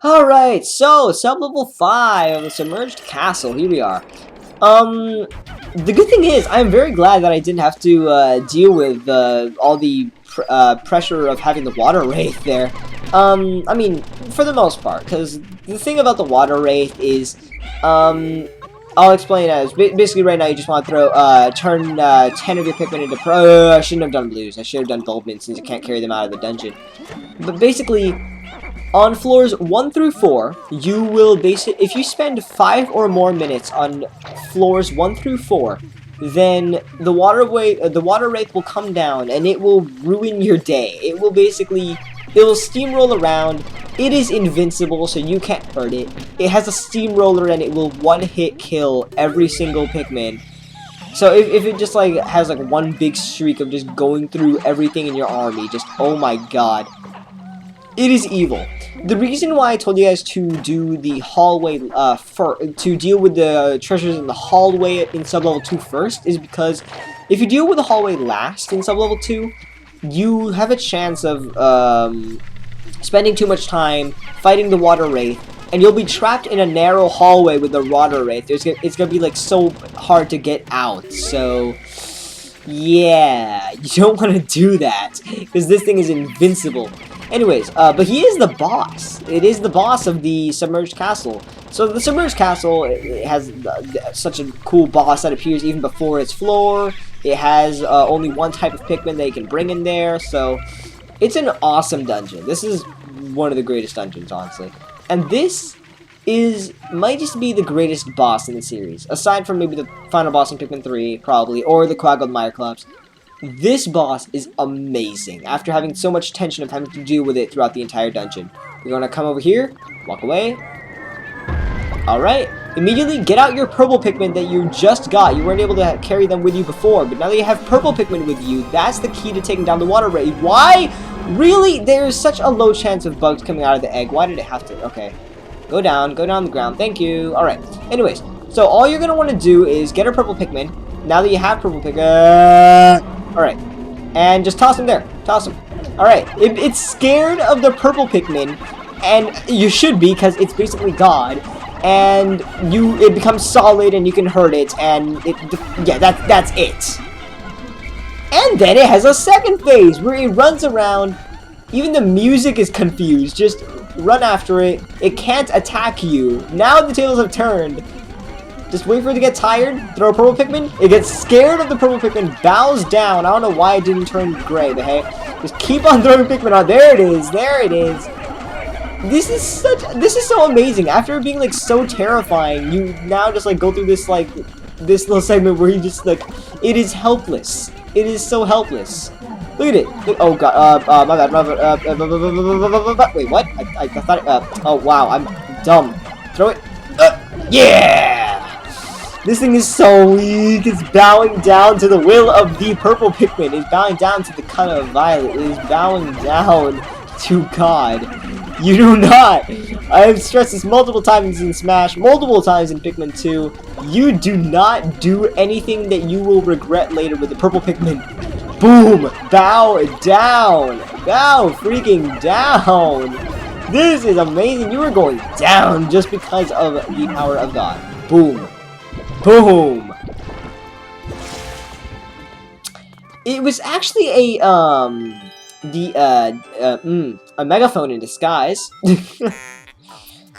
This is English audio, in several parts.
Alright, so sub-level 5 of the Submerged Castle. Here we are. The good thing is, I'm very glad that I didn't have to deal with all the pressure of having the water wraith there. I mean, for the most part, because the thing about the water wraith is, I'll explain as basically right now you just want to throw turn 10 of your Pikmin into pro. I shouldn't have done blues. I should have done Bulbmin since you can't carry them out of the dungeon. But basically, on floors 1 through 4, you will if you spend 5 or more minutes on floors 1 through 4, then the water wraith will come down and it will ruin your day. It will steamroll around. It is invincible, so you can't hurt it. It has a steamroller and it will one-hit kill every single Pikmin. So if it just like has like one big streak of just going through everything in your army, just oh my god. It is evil. The reason why I told you guys to do the hallway to deal with the treasures in the hallway in sub-level 2 first is because if you deal with the hallway last in sub-level 2, you have a chance of spending too much time fighting the water wraith, and you'll be trapped in a narrow hallway with the water wraith. It's gonna be like so hard to get out. So yeah, you don't want to do that because this thing is invincible. Anyways, but he is the boss. It is the boss of the Submerged Castle. So the Submerged Castle, it has such a cool boss that appears even before its floor. It has only one type of Pikmin that you can bring in there. So it's an awesome dungeon. This is one of the greatest dungeons, honestly. And this might just be the greatest boss in the series. Aside from maybe the final boss in Pikmin 3, probably, or the Quagmire Clubs. This boss is amazing, after having so much tension of having to deal with it throughout the entire dungeon. You're gonna come over here, walk away. Alright, immediately get out your purple Pikmin that you just got. You weren't able to carry them with you before, but now that you have purple Pikmin with you, that's the key to taking down the water wraith. Why? Really? There's such a low chance of bugs coming out of the egg. Why did it have to? Okay. Go down the ground. Thank you. Alright, anyways, so all you're gonna want to do is get a purple Pikmin. Now that you have purple Pikmin, alright, and just toss him there. Toss him. Alright, it's scared of the purple Pikmin, and you should be, because it's basically God, and it becomes solid, and you can hurt it, and yeah, that's it. And then it has a second phase, where it runs around, even the music is confused, just run after it, it can't attack you. Now the tables have turned. Just wait for it to get tired, throw a purple Pikmin, it gets scared of the purple Pikmin, bows down. I don't know why it didn't turn gray, but hey, just keep on throwing Pikmin out. There it is, there it is. This is so amazing. After being like so terrifying, you now just like go through this little segment where you just like, it is helpless. It is so helpless. Look at it. Oh god, my bad. Wait, what? I thought, oh wow, I'm dumb. Throw it. Yeah! This thing is so weak. It's bowing down to the will of the purple Pikmin. It's bowing down to the color of violet. It is bowing down to God. You do not. I have stressed this multiple times in Smash, multiple times in Pikmin 2. You do not do anything that you will regret later with the purple Pikmin. Boom! Bow down! Bow freaking down! This is amazing. You are going down just because of the power of God. Boom. Boom. It was actually a megaphone in disguise.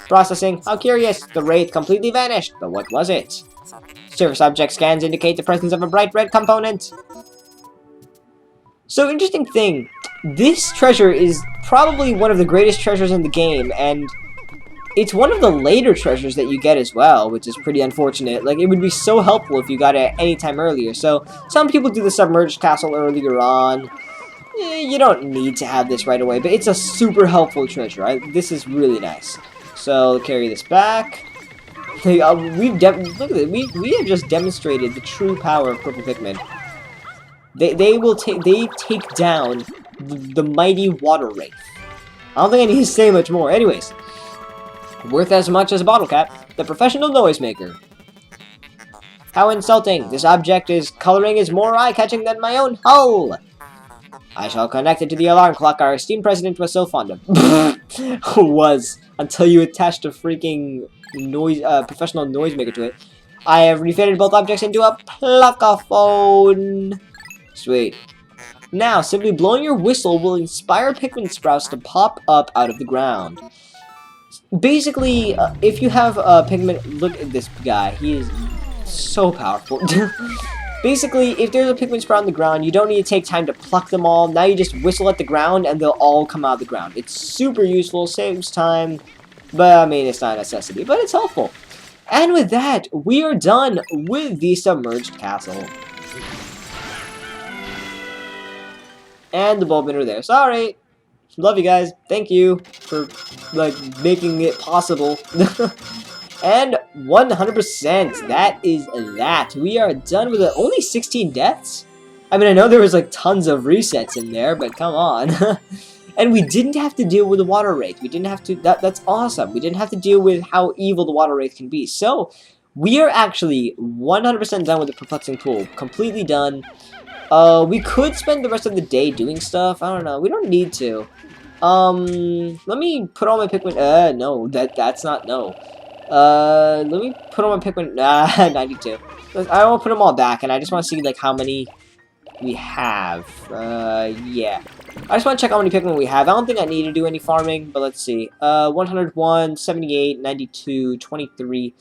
Processing. How curious. The wraith completely vanished. But what was it? Surface object scans indicate the presence of a bright red component. So, interesting thing. This treasure is probably one of the greatest treasures in the game, and it's one of the later treasures that you get as well, which is pretty unfortunate. Like, it would be so helpful if you got it any time earlier. So, some people do the Submerged Castle earlier on. You don't need to have this right away, but it's a super helpful treasure. This is really nice. So, carry this back. Look at it. We have just demonstrated the true power of purple Pikmin. They take down the mighty water wraith. I don't think I need to say much more. Anyways, worth as much as a bottle cap, the professional noisemaker. How insulting! This object's coloring is more eye-catching than my own hull. I shall connect it to the alarm clock our esteemed president was so fond of. until you attached a freaking noise, professional noisemaker to it. I have refitted both objects into a pluckaphone. Sweet. Now, simply blowing your whistle will inspire Pikmin sprouts to pop up out of the ground. Basically, if you have Pikmin, look at this guy. He is so powerful. Basically, if there's a Pikmin sprout on the ground, you don't need to take time to pluck them all. Now you just whistle at the ground, and they'll all come out of the ground. It's super useful, saves time, but I mean, it's not a necessity, but it's helpful. And with that, we are done with the submerged castle. And the bulb are there. Sorry. Love you guys. Thank you for, like, making it possible. And 100%, that is that. We are done with it. Only 16 deaths? I mean, I know there was, like, tons of resets in there, but come on. And we didn't have to deal with the water wraith. We didn't have to, that's awesome. We didn't have to deal with how evil the water wraith can be. So, we are actually 100% done with the perplexing pool. Completely done. We could spend the rest of the day doing stuff. I don't know. We don't need to. Let me put on my Pikmin. No, that's not no. Let me put on my Pikmin. 92. I won't put them all back, and I just want to see, like, how many we have. Yeah. I just want to check how many Pikmin we have. I don't think I need to do any farming, but let's see. 101, 78, 92, 23.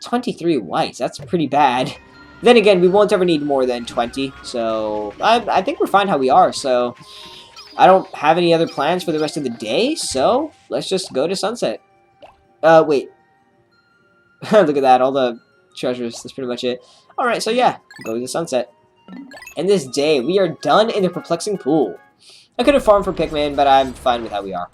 23 whites. That's pretty bad. Then again, we won't ever need more than 20, so I think we're fine how we are, so I don't have any other plans for the rest of the day, so let's just go to sunset. Wait. Look at that, all the treasures, that's pretty much it. Alright, so yeah, go to sunset. And this day, we are done in the perplexing pool. I could have farmed for Pikmin, but I'm fine with how we are.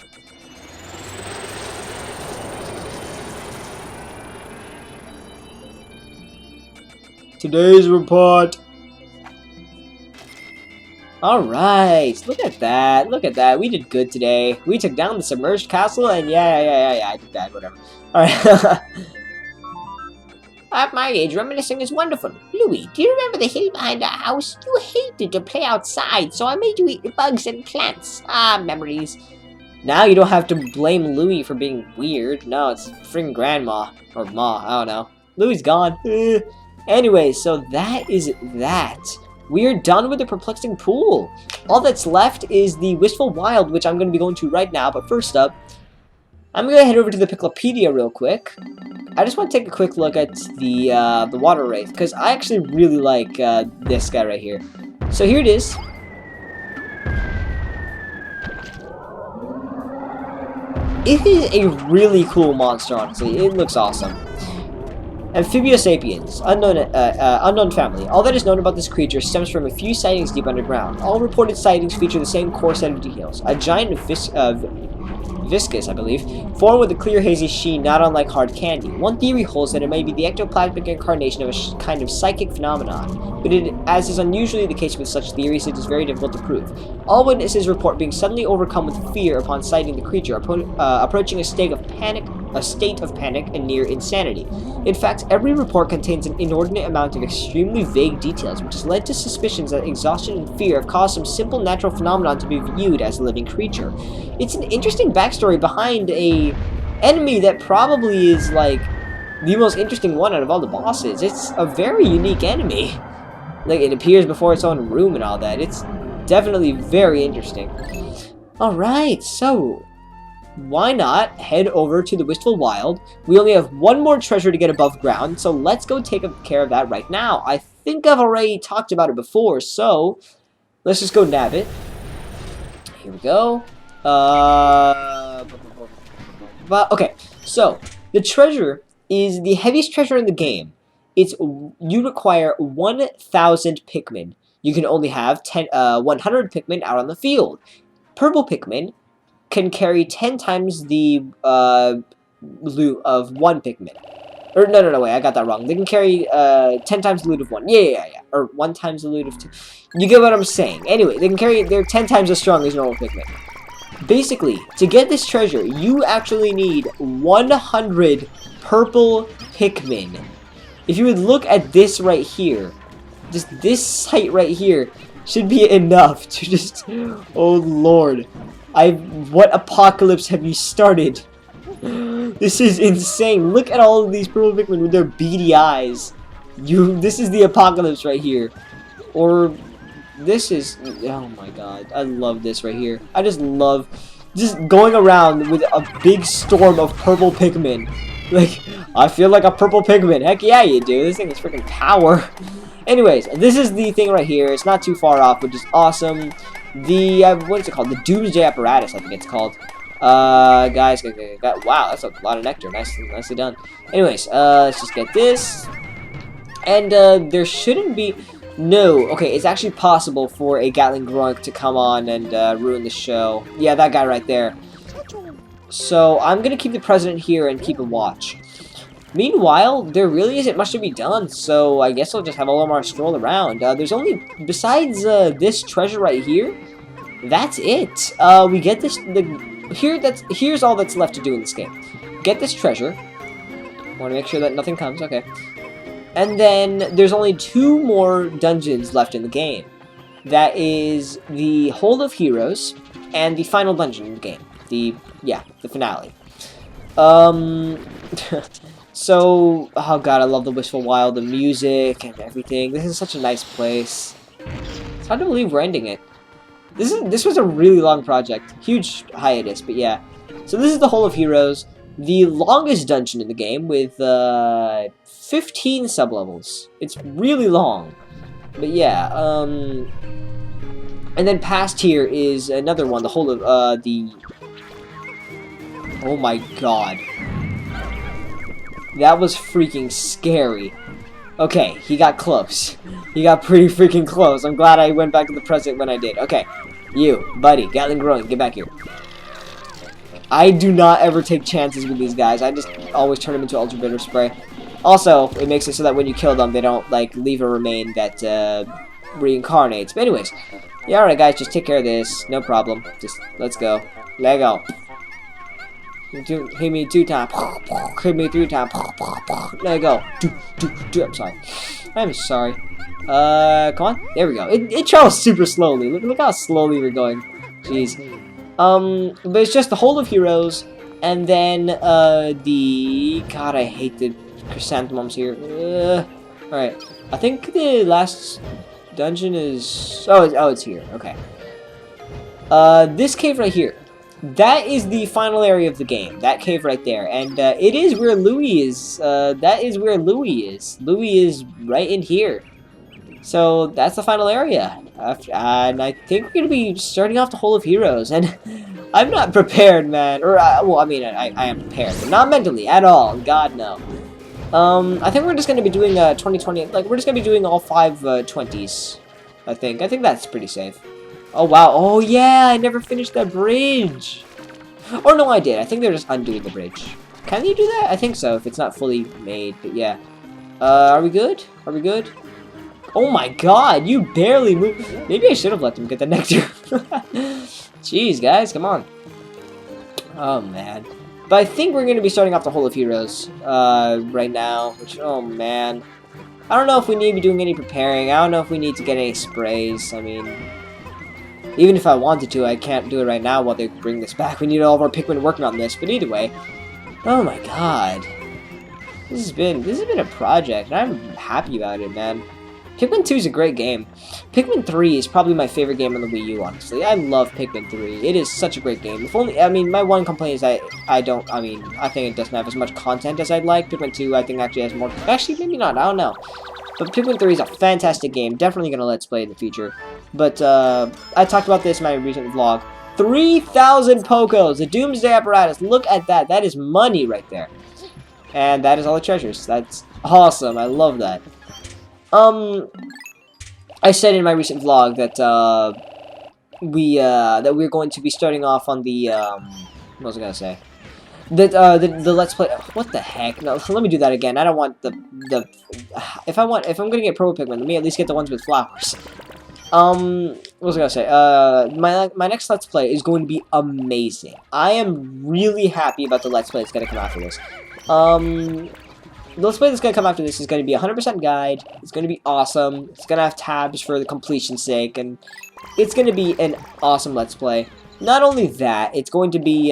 Today's report. Alright, look at that, look at that. We did good today. We took down the submerged castle, and yeah, I did that, whatever. Alright. At my age, reminiscing is wonderful. Louie, do you remember the hill behind our house? You hated to play outside, so I made you eat the bugs and plants. Ah, memories. Now you don't have to blame Louie for being weird. No, it's freaking Grandma. Or Ma, I don't know. Louie's gone. Anyway, so that is that. We're done with the perplexing pool. All that's left is the Wistful Wild, which I'm going to be going to right now. But first up, I'm going to head over to the Picklepedia real quick. I just want to take a quick look at the water wraith, because I actually really like this guy right here. So here it is. It is a really cool monster, honestly. It looks awesome. Amphibiosapiens, unknown family. All that is known about this creature stems from a few sightings deep underground. All reported sightings feature the same core set of details. A giant viscous, I believe, formed with a clear hazy sheen not unlike hard candy. One theory holds that it may be the ectoplasmic incarnation of a kind of psychic phenomenon, but as is unusually the case with such theories, it is very difficult to prove. All witnesses report being suddenly overcome with fear upon sighting the creature, approaching a state of panic and near insanity. In fact, every report contains an inordinate amount of extremely vague details, which has led to suspicions that exhaustion and fear have caused some simple natural phenomenon to be viewed as a living creature. It's an interesting backstory behind a enemy that probably is, like, the most interesting one out of all the bosses. It's a very unique enemy. Like, it appears before its own room and all that. It's definitely very interesting. Alright, so why not head over to the Wistful Wild? We only have one more treasure to get above ground, so let's go take care of that right now. I think I've already talked about it before, so let's just go nab it. Here we go. Okay, so the treasure is the heaviest treasure in the game. You require 1,000 Pikmin. You can only have 100 Pikmin out on the field. Purple Pikmin can carry 10 times the loot of 1 Pikmin. Or, no, wait, I got that wrong. They can carry 10 times the loot of 1. Yeah. Or 1 times the loot of 2. You get what I'm saying. Anyway, they're 10 times as strong as normal Pikmin. Basically, to get this treasure, you actually need 100 purple Pikmin. If you would look at this right here, just this site right here should be enough to just... Oh, Lord. What apocalypse have you started? This is insane. Look at all of these purple Pikmin with their beady eyes. This is the apocalypse right here. Or, this is, oh my god. I love this right here. I just love just going around with a big storm of purple Pikmin. Like, I feel like a purple Pikmin. Heck yeah, you do. This thing is freaking power. Anyways, this is the thing right here. It's not too far off, which is awesome. The, what is it called? The Doomsday Apparatus, I think it's called. Guys, wow, that's a lot of nectar. Nicely done. Anyways, let's just get this. And, there shouldn't be... No, okay, it's actually possible for a Gatling Grunk to come on and, ruin the show. Yeah, that guy right there. So, I'm gonna keep the president here and keep a watch. Meanwhile, there really isn't much to be done, so I guess I'll just have Olimar stroll around. There's only, besides this treasure right here, that's it. We get this, here's all that's left to do in this game. Get this treasure. Want to make sure that nothing comes, okay. And then, there's only 2 more dungeons left in the game. That is the Hold of Heroes, and the final dungeon in the game. The finale. So, oh god, I love the Wistful Wild, the music, and everything. This is such a nice place. It's hard to believe we're ending it. This was a really long project. Huge hiatus, but yeah. So this is the Hole of Heroes, the longest dungeon in the game with 15 sublevels. It's really long. But yeah, and then past here is another one, the Hole of, oh my god. That was freaking scary. Okay, he got close. He got pretty freaking close. I'm glad I went back to the present when I did. Okay, you, buddy, Gatling Growing, get back here. I do not ever take chances with these guys. I just always turn them into Ultra Bitter Spray. Also, it makes it so that when you kill them, they don't, like, leave a remain that, reincarnates. But anyways, yeah, alright guys, just take care of this. No problem. Just, let's go. Let go. Hit me 2 times. Hit me 3 times. Let go. I'm sorry. I'm sorry. Come on. There we go. It travels super slowly. Look how slowly we're going. Jeez. But it's just the Hold of Heroes, and then, God, I hate the chrysanthemums here. Alright. I think the last dungeon is... Oh, it's here. Okay. This cave right here. That is the final area of the game. That cave right there. And, it is where Louie is. That is where Louie is. Louie is right in here. So, that's the final area. And I think we're going to be starting off the Hole of Heroes. And I'm not prepared, man. Or, well, I mean, I am prepared. But not mentally at all. God, no. I think we're just going to be doing 2020. Like, we're just going to be doing all 5 20s. I think that's pretty safe. Oh, wow. Oh, yeah. I never finished that bridge. Or, no, I did. I think they're just undoing the bridge. Can you do that? I think so, if it's not fully made. But, yeah. Are we good? Are we good? Oh, my God. You barely moved. Maybe I should have let them get the nectar. Jeez, guys. Come on. Oh, man. But I think we're going to be starting off the Hole of Heroes right now. Which, oh, man. I don't know if we need to be doing any preparing. I don't know if we need to get any sprays. I mean... Even if I wanted to, I can't do it right now while they bring this back. We need all of our Pikmin working on this. But either way, oh my god, this has been a project, and I'm happy about it, man. Pikmin 2 is a great game. Pikmin 3 is probably my favorite game on the Wii U. Honestly, I love Pikmin 3. It is such a great game. If only, I mean, my one complaint is I think it doesn't have as much content as I'd like. Pikmin 2, I think actually has more. Actually, maybe not. I don't know. But Pikmin 3 is a fantastic game. Definitely gonna let's play in the future. But, I talked about this in my recent vlog. 3,000 Pokos! The Doomsday Apparatus! Look at that! That is money right there. And that is all the treasures. That's awesome. I love that. I said in my recent vlog that, we're going to be starting off on the, what was I gonna say? The Let's Play. What the heck? No, let me do that again. I don't want if I'm gonna get Purple Pikmin, let me at least get the ones with flowers. What was I gonna say? My next Let's Play is going to be amazing. I am really happy about the Let's Play that's gonna come after this. The Let's Play that's gonna come after this is gonna be 100% guide. It's gonna be awesome. It's gonna have tabs for the completion's sake, and it's gonna be an awesome Let's Play. Not only that, it's going to be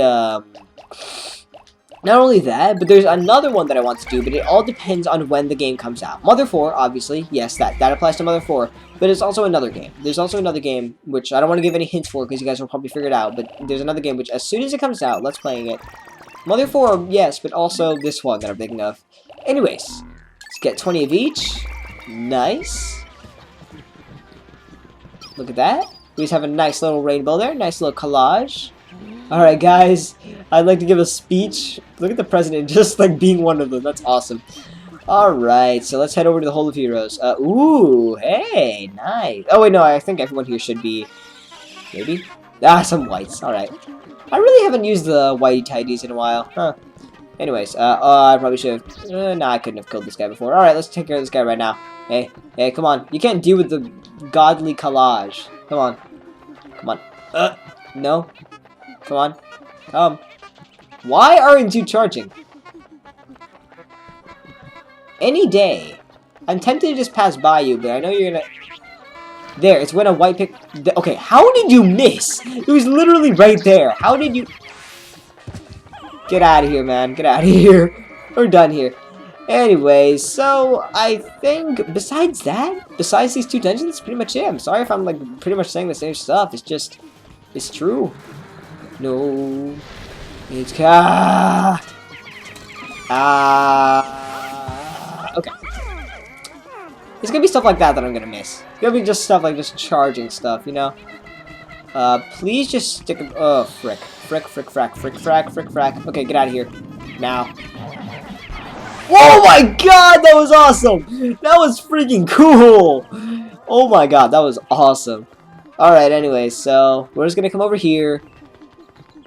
Not only that, but there's another one that I want to do, but it all depends on when the game comes out. Mother 4, obviously, yes, that applies to Mother 4, but it's also another game. There's also another game, which I don't want to give any hints for, because you guys will probably figure it out, but there's another game, which as soon as it comes out, let's playing it. Mother 4, yes, but also this one that I'm thinking of. Anyways, let's get 20 of each. Nice. Look at that. We just have a nice little rainbow there, nice little collage. Alright guys, I'd like to give a speech. Look at the president just like being one of them. That's awesome. Alright, so let's head over to the Hole of Heroes. Ooh, hey, nice. Oh wait, no, I think everyone here should be, maybe? Ah, some whites, alright. I really haven't used the whitey tidies in a while, huh. Anyways, I probably should have, nah, I couldn't have killed this guy before. Alright, let's take care of this guy right now. Hey, come on. You can't deal with the godly collage. Come on. Come on. No. Come on. Come. Why aren't you charging? Any day. I'm tempted to just pass by you, but I know you're gonna... There, it's when a white pick... Okay, how did you miss? It was literally right there. How did you... Get out of here, man. Get out of here. We're done here. Anyways, so I think besides these two dungeons, that's pretty much it. I'm sorry if I'm like pretty much saying the same stuff. It's just... It's true. No, it's okay. It's gonna be stuff like that I'm gonna miss. It's gonna be just stuff like just charging stuff, you know. Please just stick. Oh, frick, frack. Okay, get out of here now. Oh my god, that was awesome! That was freaking cool! Oh my god, that was awesome. Alright, anyways, so we're just gonna come over here.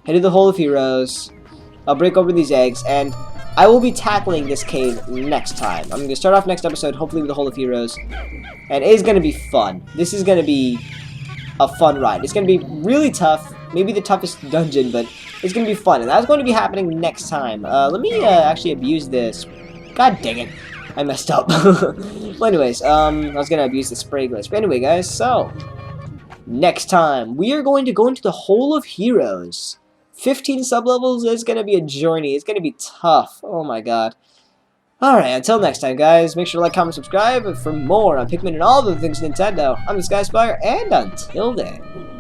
Head to the Hole of Heroes. I'll break over these eggs, and I will be tackling this cave next time. I'm going to start off next episode, hopefully with the Hole of Heroes. And it is going to be fun. This is going to be a fun ride. It's going to be really tough. Maybe the toughest dungeon, but it's going to be fun. And that's going to be happening next time. Let me actually abuse this. God dang it. I messed up. Well, anyways, I was going to abuse the spray glitch. But anyway, guys, so... Next time, we are going to go into the Hole of Heroes. 15 sublevels is going to be a journey. It's going to be tough. Oh my god. Alright, until next time, guys. Make sure to like, comment, subscribe for more on Pikmin and all the things Nintendo. I'm the Sky Spire, and until then...